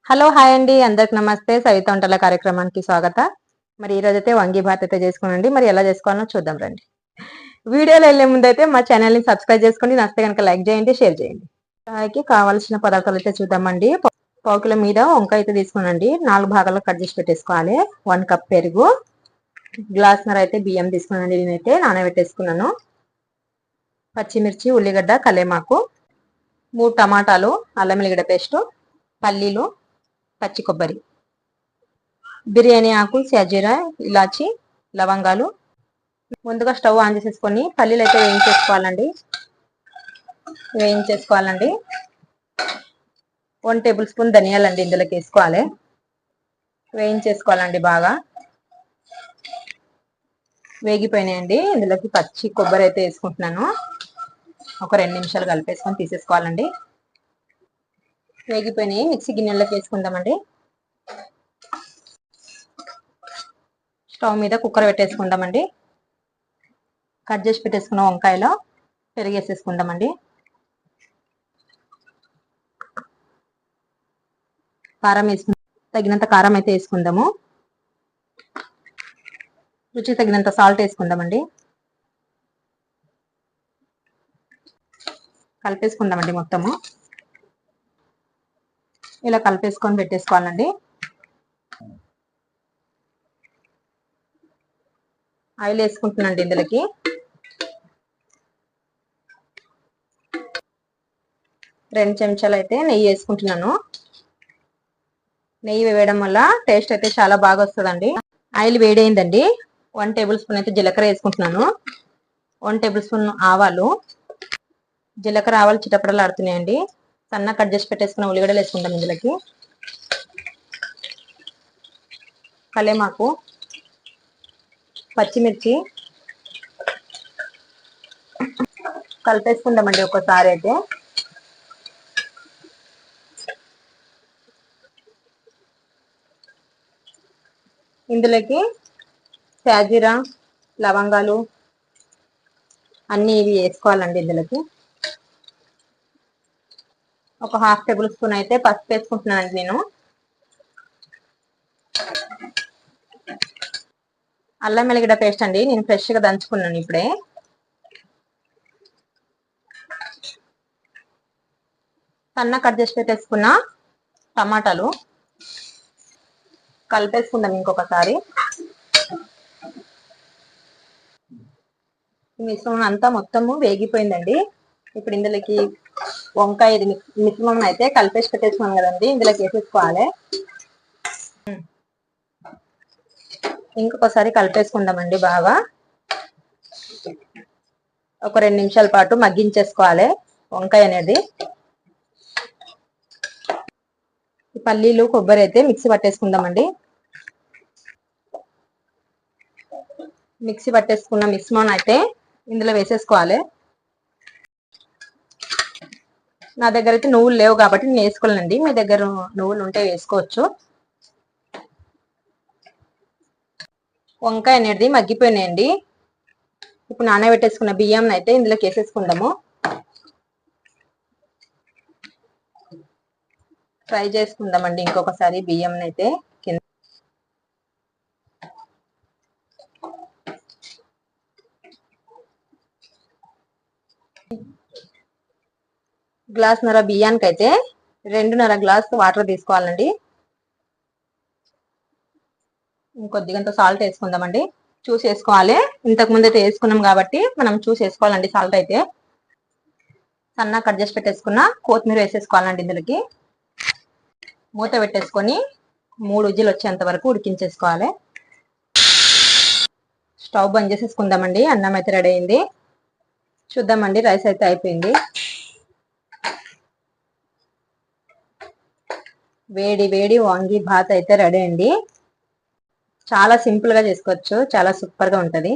Hello hi అండి, అందరికి నమస్తే. సవిత వంటల కార్యక్రమానికి స్వాగత. మరి ఈ రోజైతే వంగి భాత్ అయితే చేసుకోనండి. మరి ఎలా చేసుకోవాలో చూద్దాం రండి. వీడియోలో వెళ్లే ముందు అయితే మా ఛానల్ ని సబ్స్క్రైబ్ చేసుకోండి. నచ్చితే కనుక లైక్ చేయండి, షేర్ చేయండి. దానికి కావాల్సిన పదార్థాలు అయితే చూద్దామండి. పావు కిలో మీద వంకాయ అయితే తీసుకునండి. 4 భాగాల్లో కట్ చేసి పెట్టేసుకోవాలి. 1 కప్ పెరుగు, గ్లాస్నర అయితే బియ్యం తీసుకున్నానండి. నేనైతే నానబెట్టేసుకున్నాను. పచ్చిమిర్చి, ఉల్లిగడ్డ, కలేమాకు, 3 టమాటాలు, అల్లం వెల్లిగడ్డ పేస్ట్, పల్లీలు, పచ్చి కొబ్బరి, బిర్యానీ ఆకు, షాజీరా, ఇలాచి, లవంగాలు. ముందుగా స్టవ్ ఆన్ చేసేసుకొని పల్లీలు అయితే వేయించేసుకోవాలండి. 1 టేబుల్ స్పూన్ ధనియాలండి ఇందులోకి వేసుకోవాలి. వేయించేసుకోవాలండి. బాగా వేగిపోయినాయండి. ఇందులోకి పచ్చి కొబ్బరి అయితే వేసుకుంటున్నాను. ఒక 2 నిమిషాలు కలిపేసుకొని తీసేసుకోవాలండి. వేగిపోయినాయి. మిక్సీ గిన్నెలోకి వేసుకుందామండి. స్టవ్ మీద కుక్కర్ పెట్టేసుకుందామండి. కట్ చేసి పెట్టేసుకున్న వంకాయలో పెరిగేసేసుకుందామండి. కారం తగినంత కారం అయితే వేసుకుందాము. రుచి తగినంత సాల్ట్ వేసుకుందామండి. కలిపేసుకుందామండి. మొత్తము ఇలా కలిపేసుకొని పెట్టేసుకోవాలండి. ఆయిల్ వేసుకుంటున్నాండి. ఇందులోకి 2 చెంచాలు అయితే నెయ్యి వేసుకుంటున్నాను. నెయ్యి వేయడం వల్ల టేస్ట్ అయితే చాలా బాగా వస్తుందండి. ఆయిల్ వేడైందండి. 1 టేబుల్ స్పూన్ అయితే జీలకర్ర వేసుకుంటున్నాను. 1 టేబుల్ స్పూన్ ఆవాలు. జీలకర్ర ఆవాలు చిటపటలు ఆడుతున్నాయండి. సన్న కట్ చేసి పెట్టేసుకున్న ఉల్లిగడ్డలు వేసుకుంటాం. ఇందులోకి కలేమాకు, పచ్చిమిర్చి కలిపేసుకుందామండి ఒకసారి అయితే. ఇందులోకి షాజీరా, లవంగాలు అన్నీ ఇవి వేసుకోవాలండి. ఇందులోకి ఒక 1/2 టేబుల్ స్పూన్ అయితే పసుపు వేసుకుంటున్నానండి నేను. అల్లం వెల్లిగడ్డ పేస్ట్ అండి, నేను ఫ్రెష్గా దంచుకున్నాను ఇప్పుడే. సన్న కట్ చేసి పెట్టేసుకున్న టమాటాలు కలిపేసుకుందాం ఇంకొకసారి. మిశ్రమం అంతా మొత్తము వేగిపోయిందండి. ఇప్పుడు ఇందులోకి వంకాయ మిశ్రమం అయితే కలిపేసి పెట్టేసుకున్నాం కదండి, ఇందులోకి వేసేసుకోవాలి. ఇంకొకసారి కలిపేసుకుందామండి. బాగా ఒక 2 నిమిషాల పాటు మగ్గించేసుకోవాలి వంకాయ అనేది. పల్లీలు, కొబ్బరి అయితే మిక్సీ పట్టేసుకుందామండి. మిక్సీ పట్టేసుకున్న మిశ్రమం అయితే ఇందులో వేసేసుకోవాలి. నా దగ్గర అయితే నువ్వులు లేవు కాబట్టి నేను వేసుకోలేనండి. మీ దగ్గర నువ్వులు ఉంటే వేసుకోవచ్చు. వంకాయ అనేది మగ్గిపోయినాయండి. ఇప్పుడు నానబెట్టేసుకున్న బియ్యం అయితే ఇందులోకి వేసేసుకుందాము. ఫ్రై చేసుకుందామండి ఇంకొకసారి బియ్యం అయితే. గ్లాసున్నర బియ్యానికి అయితే 2.5 గ్లాస్ వాటర్ తీసుకోవాలండి. ఇంకొద్దిగంత సాల్ట్ వేసుకుందామండి. చూసి వేసుకోవాలి. ఇంతకు ముందు అయితే వేసుకున్నాం కాబట్టి మనం చూసి వేసుకోవాలండి సాల్ట్ అయితే. సన్న కట్ చేసి పెట్టేసుకున్న కొత్తిమీర వేసేసుకోవాలండి. ఇందులోకి మూత పెట్టేసుకొని 3 విజిల్ వచ్చేంత వరకు ఉడికించేసుకోవాలి. స్టవ్ బంద్ చేసేసుకుందామండి. అన్నం అయితే రెడీ అయింది. చూద్దామండి. రైస్ అయితే అయిపోయింది. వేడి వేడి వంగి భాత్ అయితే రెడీ అండి. చాలా సింపుల్ గా చేసుకోవచ్చు. చాలా సూపర్ గా ఉంటది.